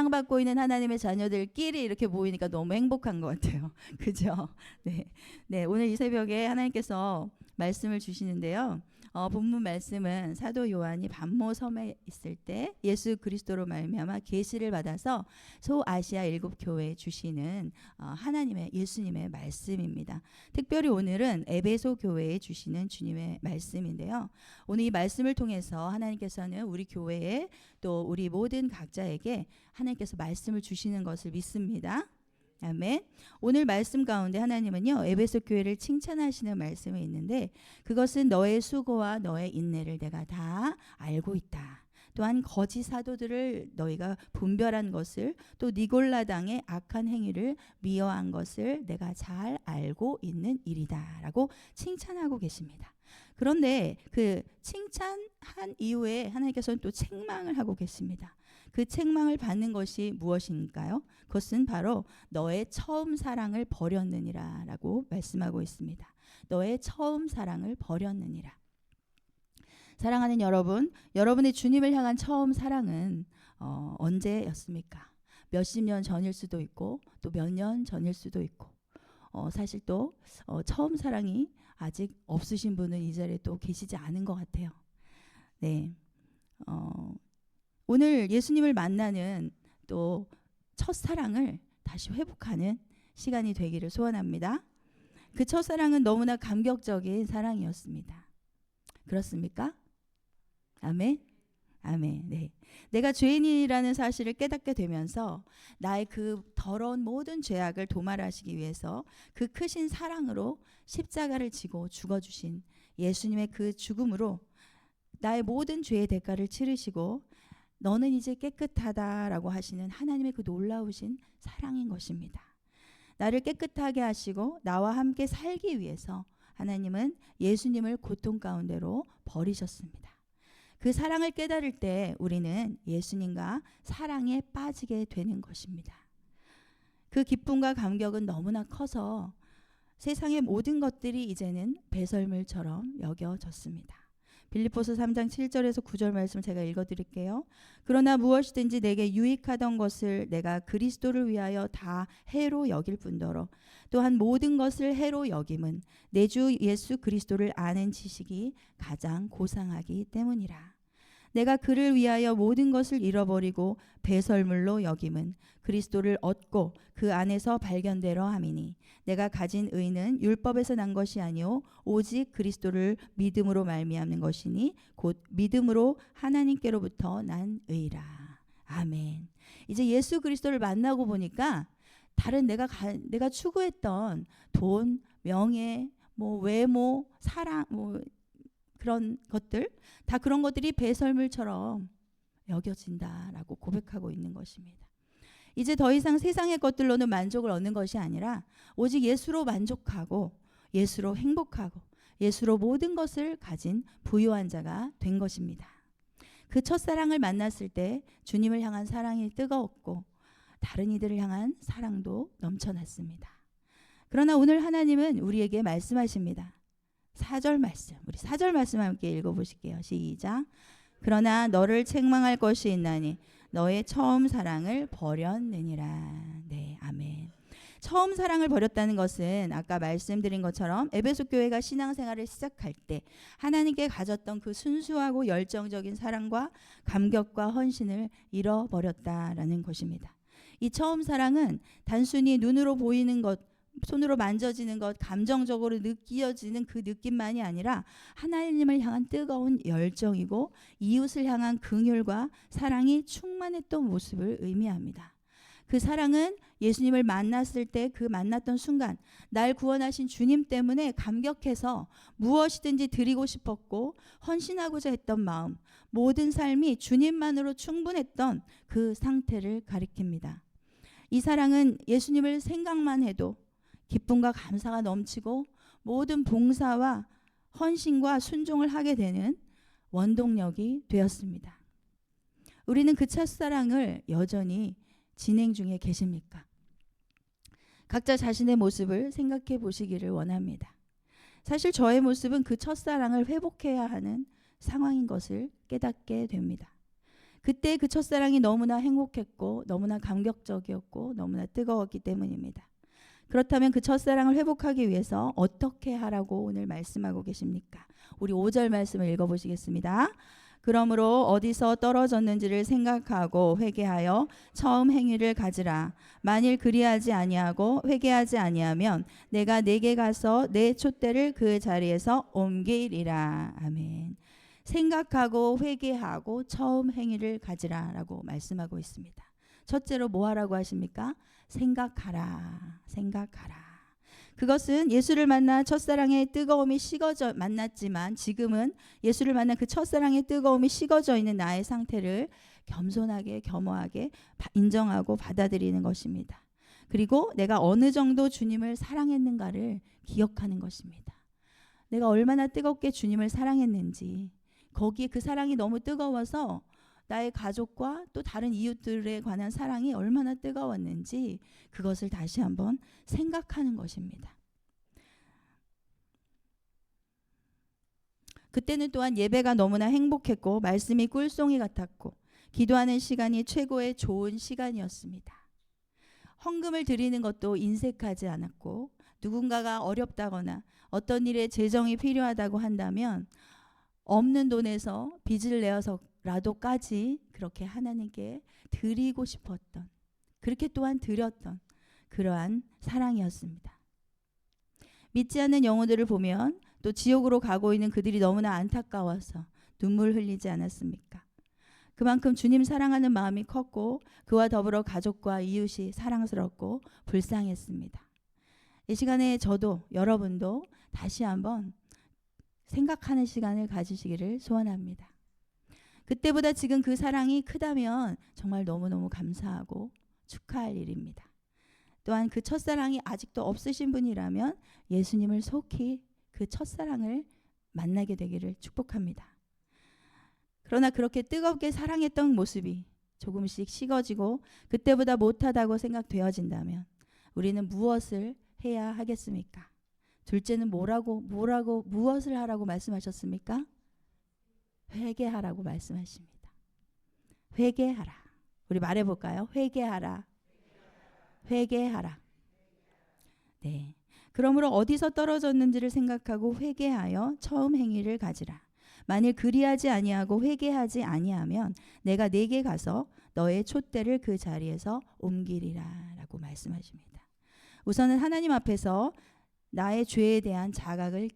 사랑받고 있는 하나님의 자녀들끼리 이렇게 모이니까 너무 행복한 것 같아요. 그죠? 네. 네, 오늘 이 새벽에 하나님께서 말씀을 주시는데요. 본문 말씀은 사도 요한이 반모 섬에 있을 때 예수 그리스도로 말미암아 계시를 받아서 소아시아 7교회에 주시는 하나님의 예수님의 말씀입니다. 특별히 오늘은 에베소 교회에 주시는 주님의 말씀인데요. 오늘 이 말씀을 통해서 하나님께서는 우리 교회에 또 우리 모든 각자에게 하나님께서 말씀을 주시는 것을 믿습니다. 아멘. 오늘 말씀 가운데 하나님은요, 에베소 교회를 칭찬하시는 말씀이 있는데, 그것은 너의 수고와 너의 인내를 내가 다 알고 있다. 또한 거짓 사도들을 너희가 분별한 것을, 또 니골라당의 악한 행위를 미워한 것을 내가 잘 알고 있는 일이다 라고 칭찬하고 계십니다. 그런데 그 칭찬한 이후에 하나님께서는 또 책망을 하고 계십니다. 그 책망을 받는 것이 무엇인가요? 그것은 바로 너의 처음 사랑을 버렸느니라 라고 말씀하고 있습니다. 너의 처음 사랑을 버렸느니라. 사랑하는 여러분, 여러분의 주님을 향한 처음 사랑은 언제였습니까? 몇십 년 전일 수도 있고 또 몇 년 전일 수도 있고 사실 또 처음 사랑이 아직 없으신 분은 이 자리에 또 계시지 않은 것 같아요. 네, 오늘 예수님을 만나는 또 첫사랑을 다시 회복하는 시간이 되기를 소원합니다. 그 첫사랑은 너무나 감격적인 사랑이었습니다. 그렇습니까? 아멘. 아멘. 네. 내가 죄인이라는 사실을 깨닫게 되면서 나의 그 더러운 모든 죄악을 도말하시기 위해서 그 크신 사랑으로 십자가를 지고 죽어주신 예수님의 그 죽음으로 나의 모든 죄의 대가를 치르시고 너는 이제 깨끗하다라고 하시는 하나님의 그 놀라우신 사랑인 것입니다. 나를 깨끗하게 하시고 나와 함께 살기 위해서 하나님은 예수님을 고통 가운데로 버리셨습니다. 그 사랑을 깨달을 때 우리는 예수님과 사랑에 빠지게 되는 것입니다. 그 기쁨과 감격은 너무나 커서 세상의 모든 것들이 이제는 배설물처럼 여겨졌습니다. 빌립보서 3장 7절에서 9절 말씀 제가 읽어드릴게요. 그러나 무엇이든지 내게 유익하던 것을 내가 그리스도를 위하여 다 해로 여길 뿐더러 또한 모든 것을 해로 여김은 내 주 예수 그리스도를 아는 지식이 가장 고상하기 때문이라. 내가 그를 위하여 모든 것을 잃어버리고 배설물로 여김은 그리스도를 얻고 그 안에서 발견되려 함이니 내가 가진 의는 율법에서 난 것이 아니오 오직 그리스도를 믿음으로 말미암는 것이니 곧 믿음으로 하나님께로부터 난 의라. 아멘. 이제 예수 그리스도를 만나고 보니까 다른 내가 추구했던 돈, 명예, 외모, 사랑, 그런 것들 다 그런 것들이 배설물처럼 여겨진다라고 고백하고 있는 것입니다. 이제 더 이상 세상의 것들로는 만족을 얻는 것이 아니라 오직 예수로 만족하고 예수로 행복하고 예수로 모든 것을 가진 부유한 자가 된 것입니다. 그 첫사랑을 만났을 때 주님을 향한 사랑이 뜨거웠고 다른 이들을 향한 사랑도 넘쳐났습니다. 그러나 오늘 하나님은 우리에게 말씀하십니다. 4절 말씀, 우리 4절 말씀 함께 읽어보실게요. 시작. 그러나 너를 책망할 것이 있나니 너의 처음 사랑을 버렸느니라. 네, 아멘. 처음 사랑을 버렸다는 것은 아까 말씀드린 것처럼 에베소 교회가 신앙생활을 시작할 때 하나님께 가졌던 그 순수하고 열정적인 사랑과 감격과 헌신을 잃어버렸다라는 것입니다. 이 처음 사랑은 단순히 눈으로 보이는 것, 손으로 만져지는 것, 감정적으로 느껴지는 그 느낌만이 아니라 하나님을 향한 뜨거운 열정이고 이웃을 향한 긍휼과 사랑이 충만했던 모습을 의미합니다. 그 사랑은 예수님을 만났을 때 그 만났던 순간 날 구원하신 주님 때문에 감격해서 무엇이든지 드리고 싶었고 헌신하고자 했던 마음, 모든 삶이 주님만으로 충분했던 그 상태를 가리킵니다. 이 사랑은 예수님을 생각만 해도 기쁨과 감사가 넘치고 모든 봉사와 헌신과 순종을 하게 되는 원동력이 되었습니다. 우리는 그 첫사랑을 여전히 진행 중에 계십니까? 각자 자신의 모습을 생각해 보시기를 원합니다. 사실 저의 모습은 그 첫사랑을 회복해야 하는 상황인 것을 깨닫게 됩니다. 그때 그 첫사랑이 너무나 행복했고 너무나 감격적이었고 너무나 뜨거웠기 때문입니다. 그렇다면 그 첫사랑을 회복하기 위해서 어떻게 하라고 오늘 말씀하고 계십니까? 우리 5절 말씀을 읽어보시겠습니다. 그러므로 어디서 떨어졌는지를 생각하고 회개하여 처음 행위를 가지라. 만일 그리하지 아니하고 회개하지 아니하면 내가 네게 가서 내 촛대를 그 자리에서 옮기리라. 아멘. 생각하고 회개하고 처음 행위를 가지라라고 말씀하고 있습니다. 첫째로 뭐 하라고 하십니까? 생각하라. 생각하라. 그것은 예수를 만나 첫사랑의 뜨거움이 식어져 만났지만 지금은 예수를 만난 그 첫사랑의 뜨거움이 식어져 있는 나의 상태를 겸손하게 겸허하게 인정하고 받아들이는 것입니다. 그리고 내가 어느 정도 주님을 사랑했는가를 기억하는 것입니다. 내가 얼마나 뜨겁게 주님을 사랑했는지, 거기에 그 사랑이 너무 뜨거워서 나의 가족과 또 다른 이웃들에 관한 사랑이 얼마나 뜨거웠는지 그것을 다시 한번 생각하는 것입니다. 그때는 또한 예배가 너무나 행복했고 말씀이 꿀송이 같았고 기도하는 시간이 최고의 좋은 시간이었습니다. 헌금을 드리는 것도 인색하지 않았고 누군가가 어렵다거나 어떤 일에 재정이 필요하다고 한다면 없는 돈에서 빚을 내어서라도까지 그렇게 하나님께 드리고 싶었던, 그렇게 또한 드렸던 그러한 사랑이었습니다. 믿지 않는 영혼들을 보면 또 지옥으로 가고 있는 그들이 너무나 안타까워서 눈물 흘리지 않았습니까? 그만큼 주님 사랑하는 마음이 컸고 그와 더불어 가족과 이웃이 사랑스럽고 불쌍했습니다. 이 시간에 저도 여러분도 다시 한번 생각하는 시간을 가지시기를 소원합니다. 그때보다 지금 그 사랑이 크다면 정말 너무너무 감사하고 축하할 일입니다. 또한 그 첫사랑이 아직도 없으신 분이라면 예수님을 속히 그 첫사랑을 만나게 되기를 축복합니다. 그러나 그렇게 뜨겁게 사랑했던 모습이 조금씩 식어지고 그때보다 못하다고 생각되어진다면 우리는 무엇을 해야 하겠습니까? 둘째는 무엇을 하라고 말씀하셨습니까? 회개하라고 말씀하십니다. 회개하라. 우리 말해볼까요? 회개하라. 회개하라. 네. 그러므로 어디서 떨어졌는지를 생각하고 회개하여 처음 행위를 가지라. 만일 그리하지 아니하고 회개하지 아니하면 내가 네게 가서 너의 촛대를 그 자리에서 옮기리라 라고 말씀하십니다. 우선은 하나님 앞에서 나의 죄에 대한 자각을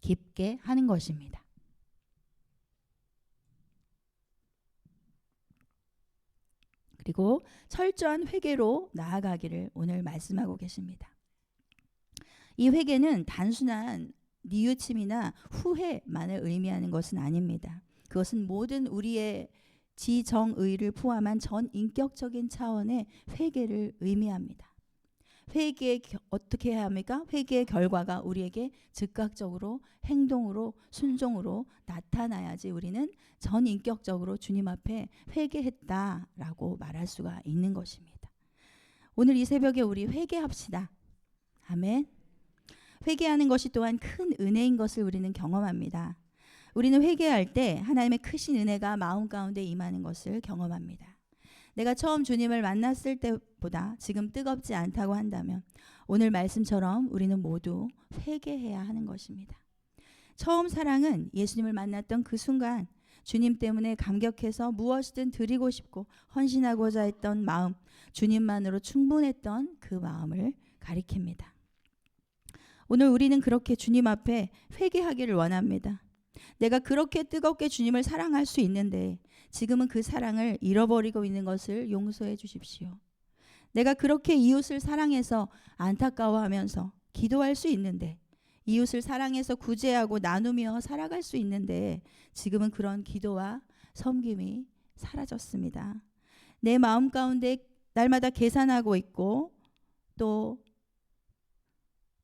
깊게 하는 것입니다. 그리고 철저한 회개로 나아가기를 오늘 말씀하고 계십니다. 이 회개는 단순한 뉘우침이나 후회만을 의미하는 것은 아닙니다. 그것은 모든 우리의 지정의를 포함한 전 인격적인 차원의 회개를 의미합니다. 회개에 어떻게 해야 합니까? 회개의 결과가 우리에게 즉각적으로 행동으로 순종으로 나타나야지 우리는 전 인격적으로 주님 앞에 회개했다라고 말할 수가 있는 것입니다. 오늘 이 새벽에 우리 회개합시다. 아멘. 회개하는 것이 또한 큰 은혜인 것을 우리는 경험합니다. 우리는 회개할 때 하나님의 크신 은혜가 마음 가운데 임하는 것을 경험합니다. 내가 처음 주님을 만났을 때보다 지금 뜨겁지 않다고 한다면 오늘 말씀처럼 우리는 모두 회개해야 하는 것입니다. 처음 사랑은 예수님을 만났던 그 순간 주님 때문에 감격해서 무엇이든 드리고 싶고 헌신하고자 했던 마음, 주님만으로 충분했던 그 마음을 가리킵니다. 오늘 우리는 그렇게 주님 앞에 회개하기를 원합니다. 내가 그렇게 뜨겁게 주님을 사랑할 수 있는데 지금은 그 사랑을 잃어버리고 있는 것을 용서해 주십시오. 내가 그렇게 이웃을 사랑해서 안타까워하면서 기도할 수 있는데 이웃을 사랑해서 구제하고 나누며 살아갈 수 있는데 지금은 그런 기도와 섬김이 사라졌습니다. 내 마음 가운데 날마다 계산하고 있고 또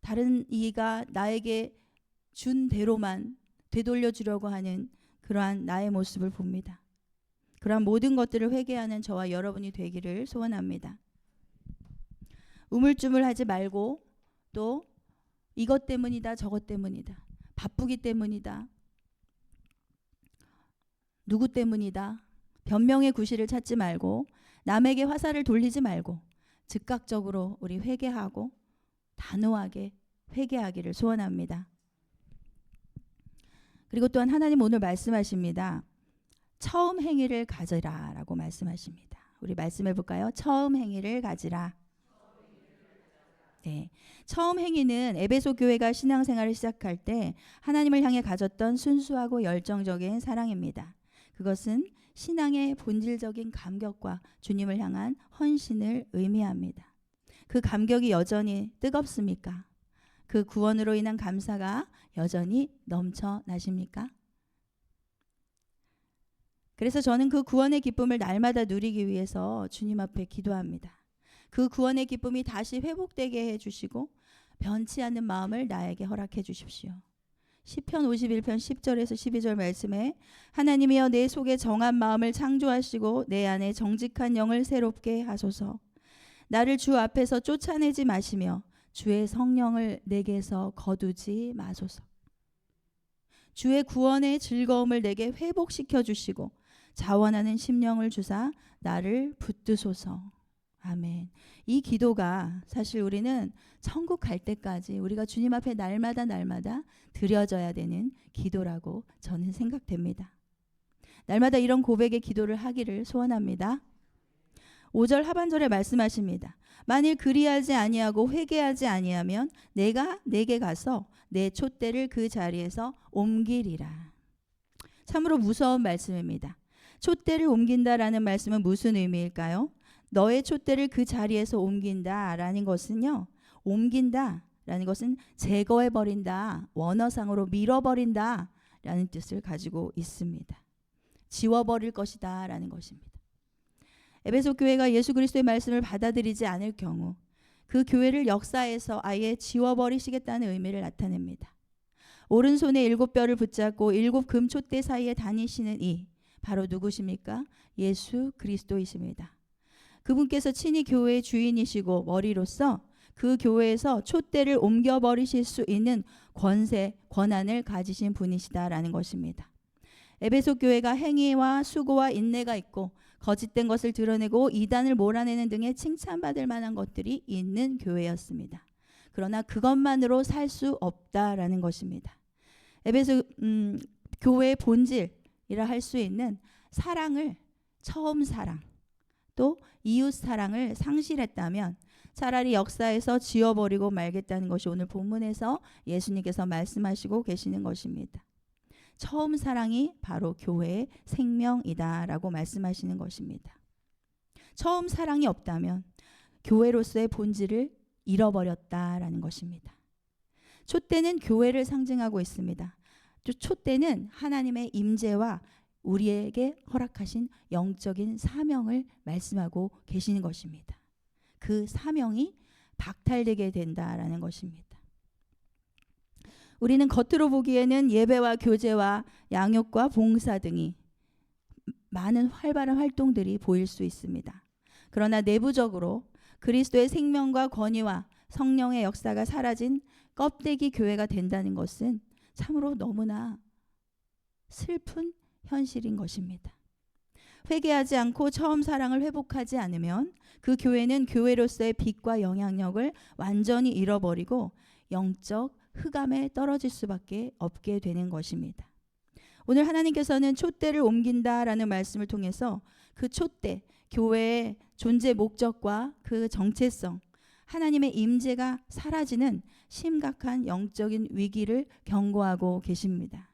다른 이가 나에게 준 대로만 되돌려 주려고 하는 그러한 나의 모습을 봅니다. 그러한 모든 것들을 회개하는 저와 여러분이 되기를 소원합니다. 우물쭈물하지 말고 또 이것 때문이다 저것 때문이다 바쁘기 때문이다 누구 때문이다 변명의 구실을 찾지 말고 남에게 화살을 돌리지 말고 즉각적으로 우리 회개하고 단호하게 회개하기를 소원합니다. 그리고 또한 하나님 오늘 말씀하십니다. 처음 행위를 가져라 라고 말씀하십니다. 우리 말씀해 볼까요? 처음 행위를 가지라. 네, 처음 행위는 에베소 교회가 신앙생활을 시작할 때 하나님을 향해 가졌던 순수하고 열정적인 사랑입니다. 그것은 신앙의 본질적인 감격과 주님을 향한 헌신을 의미합니다. 그 감격이 여전히 뜨겁습니까? 그 구원으로 인한 감사가 여전히 넘쳐나십니까? 그래서 저는 그 구원의 기쁨을 날마다 누리기 위해서 주님 앞에 기도합니다. 그 구원의 기쁨이 다시 회복되게 해주시고 변치 않는 마음을 나에게 허락해 주십시오. 시편 51편 10절에서 12절 말씀에 하나님이여 내 속에 정한 마음을 창조하시고 내 안에 정직한 영을 새롭게 하소서. 나를 주 앞에서 쫓아내지 마시며 주의 성령을 내게서 거두지 마소서. 주의 구원의 즐거움을 내게 회복시켜 주시고 자원하는 심령을 주사 나를 붙드소서. 아멘. 이 기도가 사실 우리는 천국 갈 때까지 우리가 주님 앞에 날마다 드려져야 되는 기도라고 저는 생각됩니다. 날마다 이런 고백의 기도를 하기를 소원합니다. 5절 하반절에 말씀하십니다. 만일 그리하지 아니하고 회개하지 아니하면 내가 내게 가서 내 촛대를 그 자리에서 옮기리라. 참으로 무서운 말씀입니다. 촛대를 옮긴다라는 말씀은 무슨 의미일까요? 너의 촛대를 그 자리에서 옮긴다라는 것은요. 옮긴다라는 것은 제거해버린다, 원어상으로 밀어버린다라는 뜻을 가지고 있습니다. 지워버릴 것이다 라는 것입니다. 에베소 교회가 예수 그리스도의 말씀을 받아들이지 않을 경우 그 교회를 역사에서 아예 지워버리시겠다는 의미를 나타냅니다. 오른손에 7뼈를 붙잡고 7 금촛대 사이에 다니시는 이 바로 누구십니까? 예수 그리스도이십니다. 그분께서 친히 교회의 주인이시고 머리로서 그 교회에서 촛대를 옮겨버리실 수 있는 권세, 권한을 가지신 분이시다라는 것입니다. 에베소 교회가 행위와 수고와 인내가 있고 거짓된 것을 드러내고 이단을 몰아내는 등의 칭찬받을 만한 것들이 있는 교회였습니다. 그러나 그것만으로 살 수 없다라는 것입니다. 에베소 교회의 본질이라 할 수 있는 사랑을, 처음 사랑 또 이웃 사랑을 상실했다면 차라리 역사에서 지워버리고 말겠다는 것이 오늘 본문에서 예수님께서 말씀하시고 계시는 것입니다. 처음 사랑이 바로 교회의 생명이다라고 말씀하시는 것입니다. 처음 사랑이 없다면 교회로서의 본질을 잃어버렸다라는 것입니다. 촛대는 교회를 상징하고 있습니다. 촛대는 하나님의 임재와 우리에게 허락하신 영적인 사명을 말씀하고 계시는 것입니다. 그 사명이 박탈되게 된다라는 것입니다. 우리는 겉으로 보기에는 예배와 교제와 양육과 봉사 등이 많은 활발한 활동들이 보일 수 있습니다. 그러나 내부적으로 그리스도의 생명과 권위와 성령의 역사가 사라진 껍데기 교회가 된다는 것은 참으로 너무나 슬픈 현실인 것입니다. 회개하지 않고 처음 사랑을 회복하지 않으면 그 교회는 교회로서의 빛과 영향력을 완전히 잃어버리고 영적 흑암에 떨어질 수밖에 없게 되는 것입니다. 오늘 하나님께서는 촛대를 옮긴다라는 말씀을 통해서 그 촛대, 교회의 존재 목적과 그 정체성, 하나님의 임재가 사라지는 심각한 영적인 위기를 경고하고 계십니다.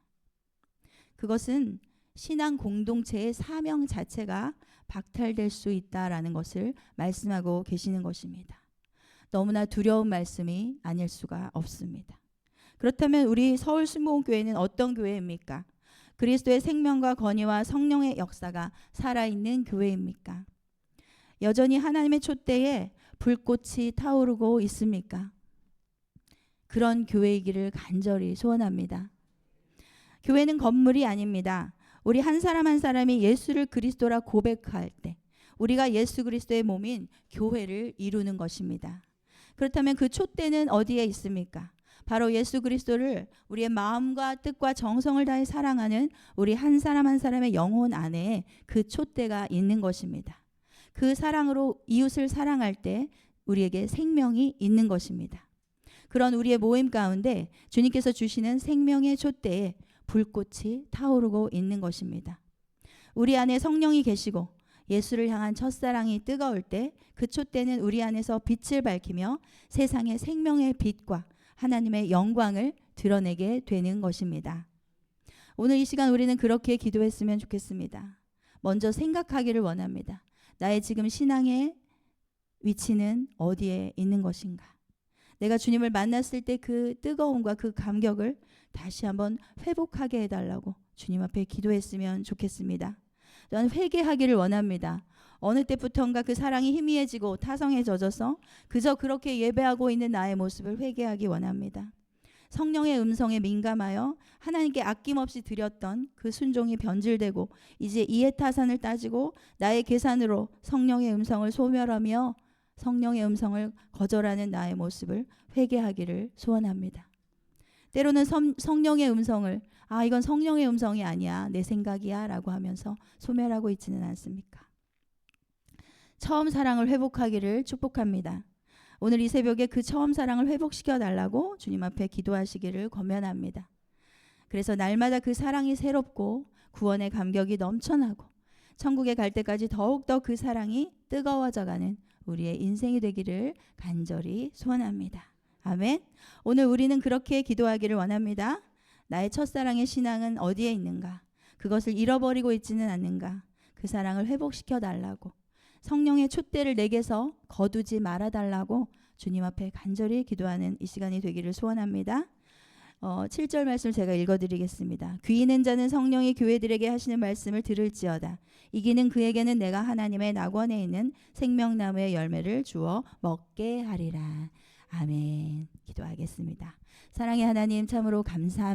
그것은 신앙 공동체의 사명 자체가 박탈될 수 있다라는 것을 말씀하고 계시는 것입니다. 너무나 두려운 말씀이 아닐 수가 없습니다. 그렇다면 우리 서울순복음교회는 어떤 교회입니까? 그리스도의 생명과 권위와 성령의 역사가 살아있는 교회입니까? 여전히 하나님의 촛대에 불꽃이 타오르고 있습니까? 그런 교회이기를 간절히 소원합니다. 교회는 건물이 아닙니다. 우리 한 사람 한 사람이 예수를 그리스도라 고백할 때 우리가 예수 그리스도의 몸인 교회를 이루는 것입니다. 그렇다면 그 촛대는 어디에 있습니까? 바로 예수 그리스도를 우리의 마음과 뜻과 정성을 다해 사랑하는 우리 한 사람 한 사람의 영혼 안에 그 촛대가 있는 것입니다. 그 사랑으로 이웃을 사랑할 때 우리에게 생명이 있는 것입니다. 그런 우리의 모임 가운데 주님께서 주시는 생명의 촛대에 불꽃이 타오르고 있는 것입니다. 우리 안에 성령이 계시고 예수를 향한 첫사랑이 뜨거울 때 그 촛대는 우리 안에서 빛을 밝히며 세상의 생명의 빛과 하나님의 영광을 드러내게 되는 것입니다. 오늘 이 시간 우리는 그렇게 기도했으면 좋겠습니다. 먼저 생각하기를 원합니다. 나의 지금 신앙의 위치는 어디에 있는 것인가? 내가 주님을 만났을 때 그 뜨거움과 그 감격을 다시 한번 회복하게 해달라고 주님 앞에 기도했으면 좋겠습니다. 또한 회개하기를 원합니다. 어느 때부턴가 그 사랑이 희미해지고 타성에 젖어서 그저 그렇게 예배하고 있는 나의 모습을 회개하기 원합니다. 성령의 음성에 민감하여 하나님께 아낌없이 드렸던 그 순종이 변질되고 이제 이해타산을 따지고 나의 계산으로 성령의 음성을 소멸하며 성령의 음성을 거절하는 나의 모습을 회개하기를 소원합니다. 때로는 성령의 음성을 이건 성령의 음성이 아니야, 내 생각이야 라고 하면서 소멸하고 있지는 않습니까? 처음 사랑을 회복하기를 축복합니다. 오늘 이 새벽에 그 처음 사랑을 회복시켜 달라고 주님 앞에 기도하시기를 권면합니다. 그래서 날마다 그 사랑이 새롭고 구원의 감격이 넘쳐나고 천국에 갈 때까지 더욱더 그 사랑이 뜨거워져가는 우리의 인생이 되기를 간절히 소원합니다. 아멘. 오늘 우리는 그렇게 기도하기를 원합니다. 나의 첫사랑의 신앙은 어디에 있는가? 그것을 잃어버리고 있지는 않는가? 그 사랑을 회복시켜 달라고 성령의 촛대를 내게서 거두지 말아달라고 주님 앞에 간절히 기도하는 이 시간이 되기를 소원합니다. 7절 말씀 제가 읽어드리겠습니다. 귀 있는 자는 성령이 교회들에게 하시는 말씀을 들을지어다. 이기는 그에게는 내가 하나님의 낙원에 있는 생명나무의 열매를 주어 먹게 하리라. 아멘. 기도하겠습니다. 사랑의 하나님, 참으로 감사합니다.